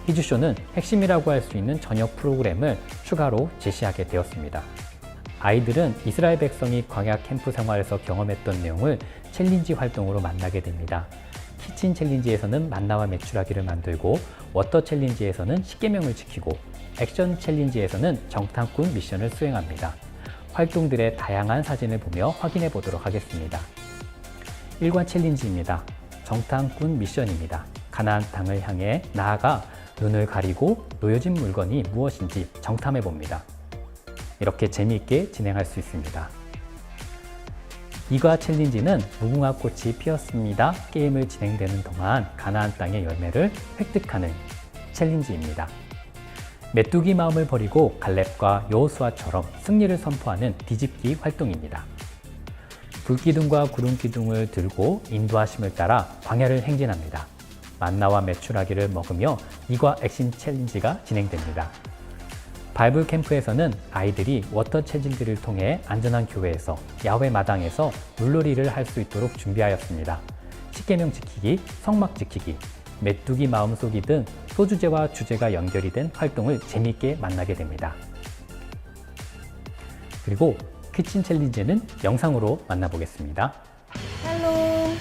히즈쇼는 핵심이라고 할 수 있는 저녁 프로그램을 추가로 제시하게 되었습니다. 아이들은 이스라엘 백성이 광야 캠프 생활에서 경험했던 내용을 챌린지 활동으로 만나게 됩니다. 키친 챌린지에서는 만나와 메추라기를 만들고, 워터 챌린지에서는 십계명을 지키고, 액션 챌린지에서는 정탐꾼 미션을 수행합니다. 활동들의 다양한 사진을 보며 확인해 보도록 하겠습니다. 1관 챌린지입니다. 정탐꾼 미션입니다. 가나안 땅을 향해 나아가 눈을 가리고 놓여진 물건이 무엇인지 정탐해 봅니다. 이렇게 재미있게 진행할 수 있습니다. 2과 챌린지는 무궁화 꽃이 피었습니다. 게임을 진행되는 동안 가나안 땅의 열매를 획득하는 챌린지입니다. 메뚜기 마음을 버리고 갈렙과 여호수아처럼 승리를 선포하는 뒤집기 활동입니다. 불기둥과 구름기둥을 들고 인도하심을 따라 광야를 행진합니다. 만나와 메추라기를 먹으며 2과 액션 챌린지가 진행됩니다. 바이블 캠프에서는 아이들이 워터 챌린지를 통해 안전한 교회에서 야외 마당에서 물놀이를 할 수 있도록 준비하였습니다. 십계명 지키기, 성막 지키기, 메뚜기 마음 쏘기 등 소주제와 주제가 연결이 된 활동을 재미있게 만나게 됩니다. 그리고 키친 챌린지는 영상으로 만나보겠습니다. 샬롬!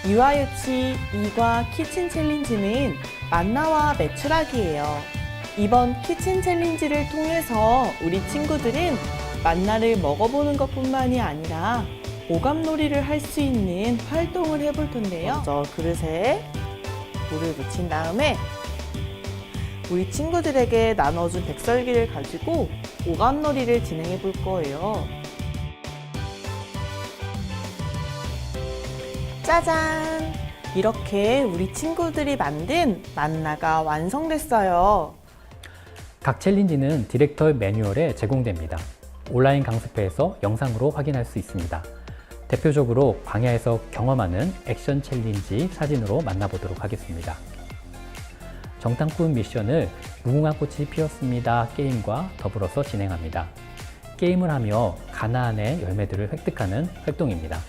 이와 유치 2과 키친 챌린지는 만나와 메추라기예요. 이번 키친 챌린지를 통해서 우리 친구들은 만나를 먹어보는 것뿐만이 아니라 오감놀이를 할 수 있는 활동을 해볼 텐데요. 먼저 그릇에 물을 묻힌 다음에 우리 친구들에게 나눠준 백설기를 가지고 오감놀이를 진행해 볼 거예요. 짜잔! 이렇게 우리 친구들이 만든 만나가 완성됐어요. 각 챌린지는 디렉터 매뉴얼에 제공됩니다. 온라인 강습회에서 영상으로 확인할 수 있습니다. 대표적으로 광야에서 경험하는 액션 챌린지 사진으로 만나보도록 하겠습니다. 정탐꾼 미션을 무궁화 꽃이 피었습니다 게임과 더불어서 진행합니다. 게임을 하며 가나안의 열매들을 획득하는 활동입니다.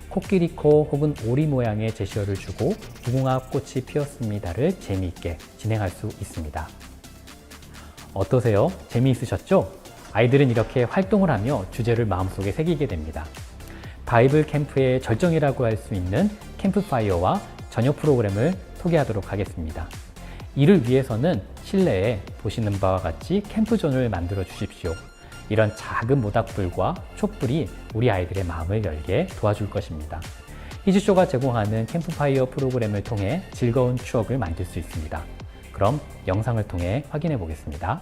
코끼리코 혹은 오리 모양의 제시어를 주고 무궁화 꽃이 피었습니다를 재미있게 진행할 수 있습니다. 어떠세요? 재미있으셨죠? 아이들은 이렇게 활동을 하며 주제를 마음속에 새기게 됩니다. 바이블 캠프의 절정이라고 할 수 있는 캠프파이어와 저녁 프로그램을 소개하도록 하겠습니다. 이를 위해서는 실내에 보시는 바와 같이 캠프존을 만들어 주십시오. 이런 작은 모닥불과 촛불이 우리 아이들의 마음을 열게 도와줄 것입니다. 히즈쇼가 제공하는 캠프파이어 프로그램을 통해 즐거운 추억을 만들 수 있습니다. 그럼 영상을 통해 확인해 보겠습니다.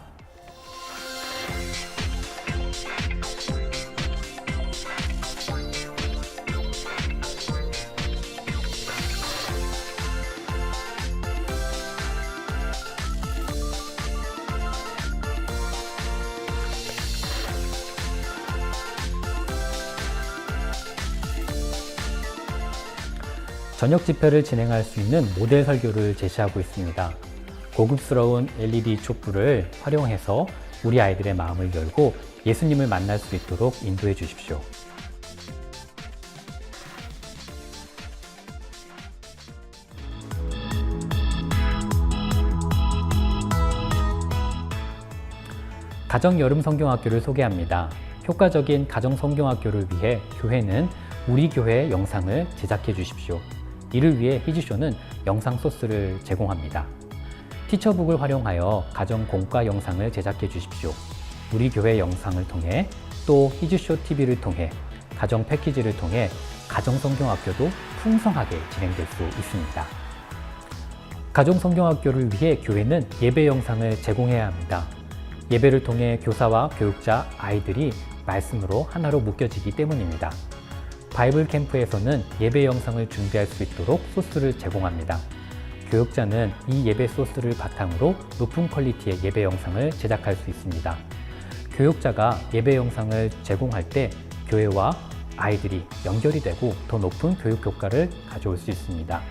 저녁 집회를 진행할 수 있는 모델 설교를 제시하고 있습니다. 고급스러운 LED 촛불을 활용해서 우리 아이들의 마음을 열고 예수님을 만날 수 있도록 인도해 주십시오. 가정 여름 성경학교를 소개합니다. 효과적인 가정 성경학교를 위해 교회는 우리 교회 영상을 제작해 주십시오. 이를 위해 히즈쇼는 영상 소스를 제공합니다. 티처북을 활용하여 가정 공과 영상을 제작해 주십시오. 우리 교회 영상을 통해 또 히즈쇼 TV를 통해 가정 패키지를 통해 가정 성경학교도 풍성하게 진행될 수 있습니다. 가정 성경학교를 위해 교회는 예배 영상을 제공해야 합니다. 예배를 통해 교사와 교육자, 아이들이 말씀으로 하나로 묶여지기 때문입니다. 바이블 캠프에서는 예배 영상을 준비할 수 있도록 소스를 제공합니다. 교육자는 이 예배 소스를 바탕으로 높은 퀄리티의 예배 영상을 제작할 수 있습니다. 교육자가 예배 영상을 제공할 때 교회와 아이들이 연결이 되고 더 높은 교육 효과를 가져올 수 있습니다.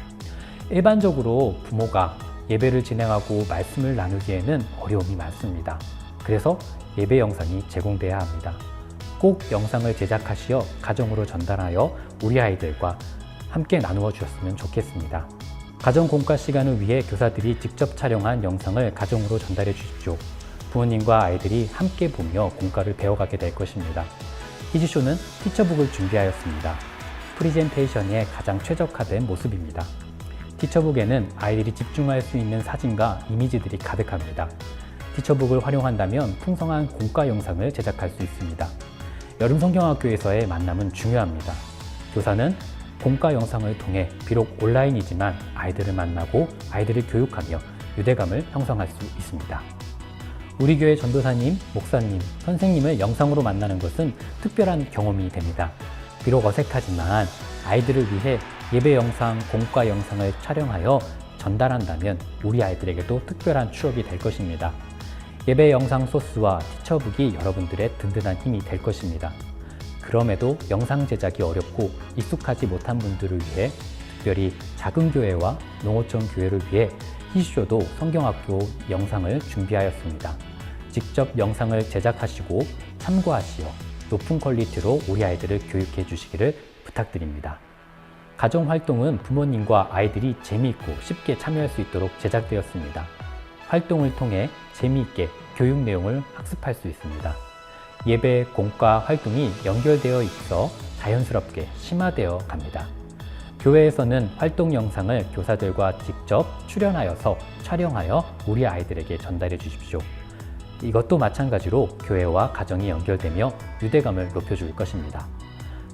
일반적으로 부모가 예배를 진행하고 말씀을 나누기에는 어려움이 많습니다. 그래서 예배 영상이 제공돼야 합니다. 꼭 영상을 제작하시어 가정으로 전달하여 우리 아이들과 함께 나누어 주셨으면 좋겠습니다. 가정 공과 시간을 위해 교사들이 직접 촬영한 영상을 가정으로 전달해 주십시오. 부모님과 아이들이 함께 보며 공과를 배워가게 될 것입니다. 히즈쇼는 티처북을 준비하였습니다. 프리젠테이션에 가장 최적화된 모습입니다. 티처북에는 아이들이 집중할 수 있는 사진과 이미지들이 가득합니다. 티처북을 활용한다면 풍성한 공과 영상을 제작할 수 있습니다. 여름 성경학교에서의 만남은 중요합니다. 교사는 공과 영상을 통해 비록 온라인이지만 아이들을 만나고 아이들을 교육하며 유대감을 형성할 수 있습니다. 우리 교회 전도사님, 목사님, 선생님을 영상으로 만나는 것은 특별한 경험이 됩니다. 비록 어색하지만 아이들을 위해 예배 영상, 공과 영상을 촬영하여 전달한다면 우리 아이들에게도 특별한 추억이 될 것입니다. 예배 영상 소스와 티처북이 여러분들의 든든한 힘이 될 것입니다. 그럼에도 영상 제작이 어렵고 익숙하지 못한 분들을 위해 특별히 작은 교회와 농어촌 교회를 위해 히즈쇼도 성경학교 영상을 준비하였습니다. 직접 영상을 제작하시고 참고하시어 높은 퀄리티로 우리 아이들을 교육해 주시기를 부탁드립니다. 가정활동은 부모님과 아이들이 재미있고 쉽게 참여할 수 있도록 제작되었습니다. 활동을 통해 재미있게 교육 내용을 학습할 수 있습니다. 예배, 공과 활동이 연결되어 있어 자연스럽게 심화되어 갑니다. 교회에서는 활동 영상을 교사들과 직접 출연하여서 촬영하여 우리 아이들에게 전달해 주십시오. 이것도 마찬가지로 교회와 가정이 연결되며 유대감을 높여줄 것입니다.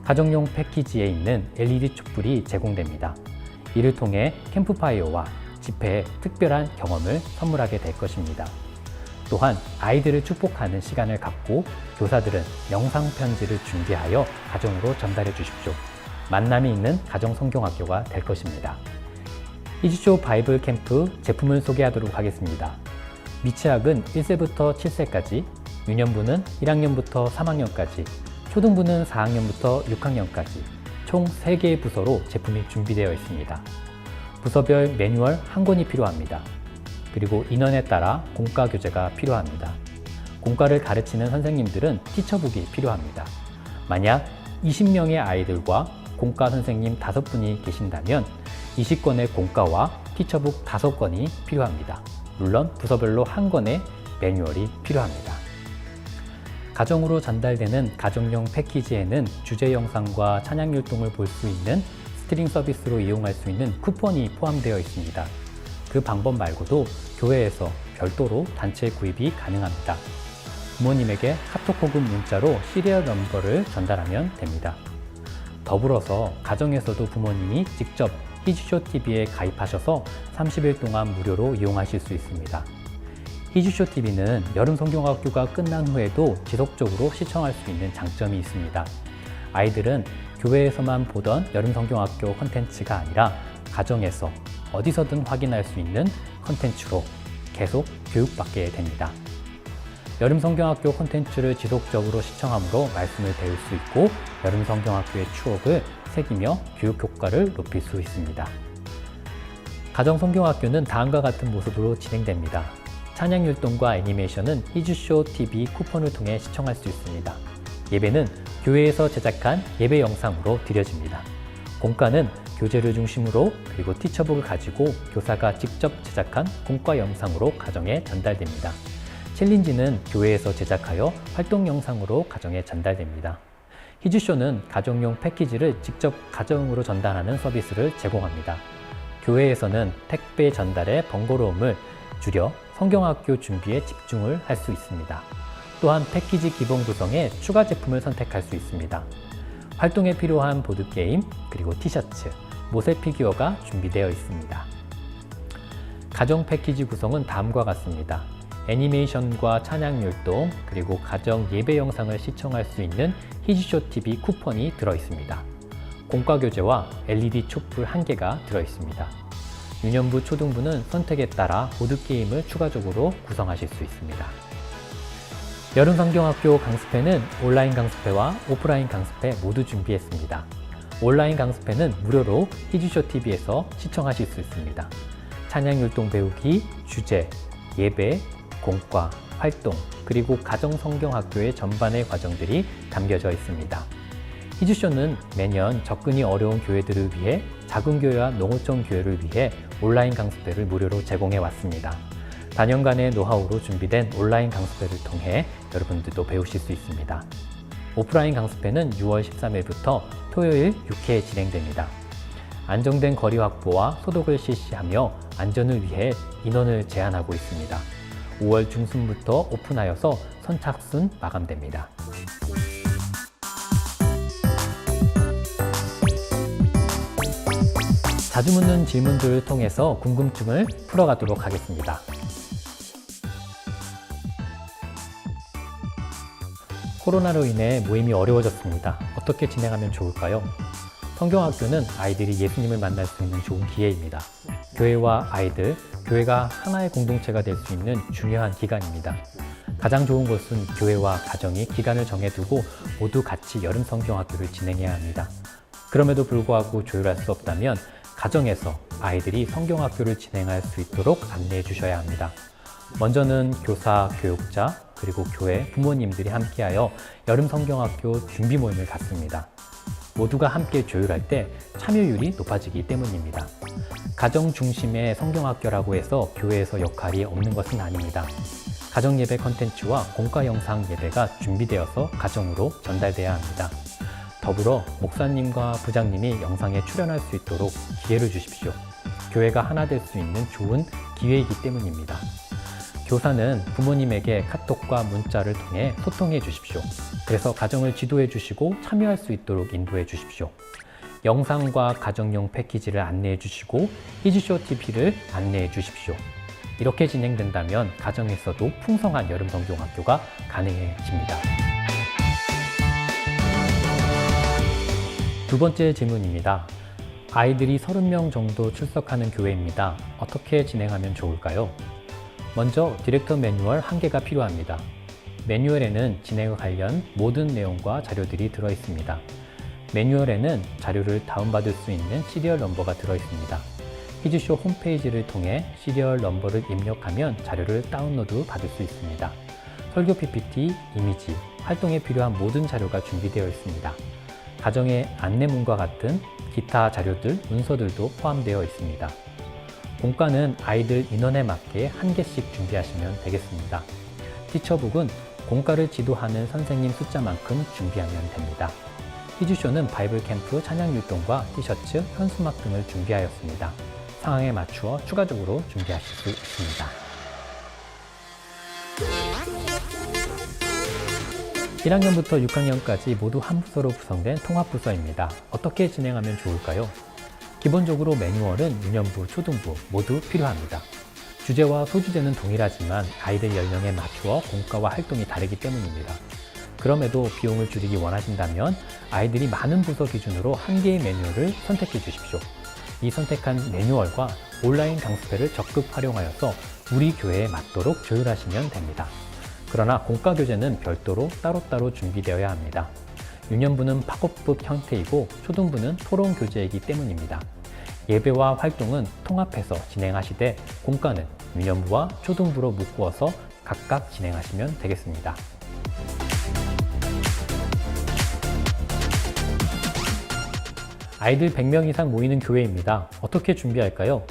가정용 패키지에 있는 LED 촛불이 제공됩니다. 이를 통해 캠프파이어와 집회에 특별한 경험을 선물하게 될 것입니다. 또한 아이들을 축복하는 시간을 갖고 교사들은 영상 편지를 준비하여 가정으로 전달해 주십시오. 만남이 있는 가정성경학교가 될 것입니다. 히즈쇼 바이블 캠프 제품을 소개하도록 하겠습니다. 미취학은 1세부터 7세까지, 유년부는 1학년부터 3학년까지, 초등부는 4학년부터 6학년까지 총 3개의 부서로 제품이 준비되어 있습니다. 부서별 매뉴얼 한 권이 필요합니다. 그리고 인원에 따라 공과 교재가 필요합니다. 공과를 가르치는 선생님들은 티처북이 필요합니다. 만약 20명의 아이들과 공과 선생님 5분이 계신다면 20권의 공과와 티처북 5권이 필요합니다. 물론 부서별로 한 권의 매뉴얼이 필요합니다. 가정으로 전달되는 가정용 패키지에는 주제 영상과 찬양 율동을 볼 수 있는 스트링 서비스로 이용할 수 있는 쿠폰이 포함되어 있습니다. 그 방법 말고도 교회에서 별도로 단체 구입이 가능합니다. 부모님에게 카톡 혹은 문자로 시리얼 넘버를 전달하면 됩니다. 더불어서 가정에서도 부모님이 직접 히즈쇼 TV에 가입하셔서 30일 동안 무료로 이용하실 수 있습니다. 히즈쇼 TV는 여름 성경학교가 끝난 후에도 지속적으로 시청할 수 있는 장점이 있습니다. 아이들은 교회에서만 보던 여름 성경학교 콘텐츠가 아니라 가정에서 어디서든 확인할 수 있는 콘텐츠로 계속 교육받게 됩니다. 여름 성경학교 콘텐츠를 지속적으로 시청함으로 말씀을 배울 수 있고 여름 성경학교의 추억을 새기며 교육 효과를 높일 수 있습니다. 가정 성경학교는 다음과 같은 모습으로 진행됩니다. 찬양 율동과 애니메이션은 히즈쇼 TV 쿠폰을 통해 시청할 수 있습니다. 예배는 교회에서 제작한 예배 영상으로 드려집니다. 공과는 교재를 중심으로 그리고 티처북을 가지고 교사가 직접 제작한 공과 영상으로 가정에 전달됩니다. 챌린지는 교회에서 제작하여 활동 영상으로 가정에 전달됩니다. 히즈쇼는 가정용 패키지를 직접 가정으로 전달하는 서비스를 제공합니다. 교회에서는 택배 전달의 번거로움을 줄여 성경학교 준비에 집중을 할 수 있습니다. 또한 패키지 기본 구성에 추가 제품을 선택할 수 있습니다. 활동에 필요한 보드게임, 그리고 티셔츠, 모세 피규어가 준비되어 있습니다. 가정 패키지 구성은 다음과 같습니다. 애니메이션과 찬양 율동, 그리고 가정 예배 영상을 시청할 수 있는 히즈쇼 TV 쿠폰이 들어있습니다. 공과 교재와 LED 촛불 1개가 들어있습니다. 유년부, 초등부는 선택에 따라 보드게임을 추가적으로 구성하실 수 있습니다. 여름 성경학교 강습회는 온라인 강습회와 오프라인 강습회 모두 준비했습니다. 온라인 강습회는 무료로 히즈쇼 TV에서 시청하실 수 있습니다. 찬양 율동 배우기, 주제, 예배, 공과, 활동, 그리고 가정 성경학교의 전반의 과정들이 담겨져 있습니다. 히즈쇼는 매년 접근이 어려운 교회들을 위해 작은 교회와 농어촌 교회를 위해 온라인 강습회를 무료로 제공해 왔습니다. 다년간의 노하우로 준비된 온라인 강습회를 통해 여러분들도 배우실 수 있습니다. 오프라인 강습회는 6월 13일부터 토요일 6회 진행됩니다. 안정된 거리 확보와 소독을 실시하며 안전을 위해 인원을 제한하고 있습니다. 5월 중순부터 오픈하여서 선착순 마감됩니다. 자주 묻는 질문들을 통해서 궁금증을 풀어가도록 하겠습니다. 코로나로 인해 모임이 어려워졌습니다. 어떻게 진행하면 좋을까요? 성경학교는 아이들이 예수님을 만날 수 있는 좋은 기회입니다. 교회와 아이들, 교회가 하나의 공동체가 될 수 있는 중요한 기간입니다. 가장 좋은 것은 교회와 가정이 기간을 정해두고 모두 같이 여름 성경학교를 진행해야 합니다. 그럼에도 불구하고 조율할 수 없다면 가정에서 아이들이 성경학교를 진행할 수 있도록 안내해 주셔야 합니다. 먼저는 교사, 교육자, 그리고 교회, 부모님들이 함께하여 여름 성경학교 준비 모임을 갖습니다. 모두가 함께 조율할 때 참여율이 높아지기 때문입니다. 가정 중심의 성경학교라고 해서 교회에서 역할이 없는 것은 아닙니다. 가정 예배 컨텐츠와 공과 영상 예배가 준비되어서 가정으로 전달돼야 합니다. 더불어 목사님과 부장님이 영상에 출연할 수 있도록 기회를 주십시오. 교회가 하나 될 수 있는 좋은 기회이기 때문입니다. 교사는 부모님에게 카톡과 문자를 통해 소통해 주십시오. 그래서 가정을 지도해 주시고 참여할 수 있도록 인도해 주십시오. 영상과 가정용 패키지를 안내해 주시고 히즈쇼 TV를 안내해 주십시오. 이렇게 진행된다면 가정에서도 풍성한 여름 성경학교가 가능해집니다. 두 번째 질문입니다. 아이들이 30명 정도 출석하는 교회입니다. 어떻게 진행하면 좋을까요? 먼저 디렉터 매뉴얼 1개가 필요합니다. 매뉴얼에는 진행과 관련 모든 내용과 자료들이 들어 있습니다. 매뉴얼에는 자료를 다운받을 수 있는 시리얼 넘버가 들어 있습니다. 히즈쇼 홈페이지를 통해 시리얼 넘버를 입력하면 자료를 다운로드 받을 수 있습니다. 설교 PPT, 이미지, 활동에 필요한 모든 자료가 준비되어 있습니다. 가정의 안내문과 같은 기타 자료들, 문서들도 포함되어 있습니다. 공과는 아이들 인원에 맞게 1개씩 준비하시면 되겠습니다. 티처북은 공과를 지도하는 선생님 숫자만큼 준비하면 됩니다. 히즈쇼는 바이블 캠프 찬양 율동과 티셔츠, 현수막 등을 준비하였습니다. 상황에 맞추어 추가적으로 준비하실 수 있습니다. 1학년부터 6학년까지 모두 한 부서로 구성된 통합부서입니다. 어떻게 진행하면 좋을까요? 기본적으로 매뉴얼은 유년부, 초등부 모두 필요합니다. 주제와 소주제는 동일하지만 아이들 연령에 맞추어 공과와 활동이 다르기 때문입니다. 그럼에도 비용을 줄이기 원하신다면 아이들이 많은 부서 기준으로 1개의 매뉴얼을 선택해 주십시오. 이 선택한 매뉴얼과 온라인 강습회를 적극 활용하여서 우리 교회에 맞도록 조율하시면 됩니다. 그러나 공과 교재는 별도로 따로따로 준비되어야 합니다. 유년부는 팝업북 형태이고 초등부는 토론 교재이기 때문입니다. 예배와 활동은 통합해서 진행하시되 공과는 유년부와 초등부로 묶어서 각각 진행하시면 되겠습니다. 아이들 100명 이상 모이는 교회입니다. 어떻게 준비할까요?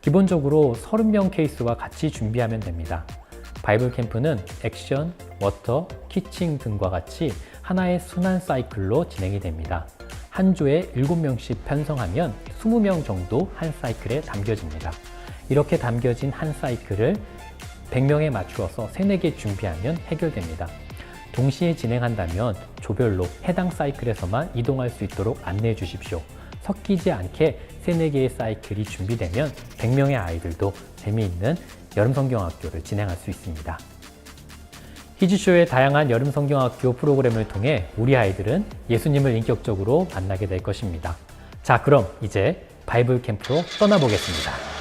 기본적으로 30명 케이스와 같이 준비하면 됩니다. 바이블 캠프는 액션, 워터, 키칭 등과 같이 하나의 순환 사이클로 진행이 됩니다. 한 조에 7명씩 편성하면 20명 정도 한 사이클에 담겨집니다. 이렇게 담겨진 한 사이클을 100명에 맞추어서 3-4개 준비하면 해결됩니다. 동시에 진행한다면 조별로 해당 사이클에서만 이동할 수 있도록 안내해 주십시오. 섞이지 않게 3-4개의 사이클이 준비되면 100명의 아이들도 재미있는 여름 성경학교를 진행할 수 있습니다. 히즈쇼의 다양한 여름 성경학교 프로그램을 통해 우리 아이들은 예수님을 인격적으로 만나게 될 것입니다. 자, 그럼 이제 바이블 캠프로 떠나보겠습니다.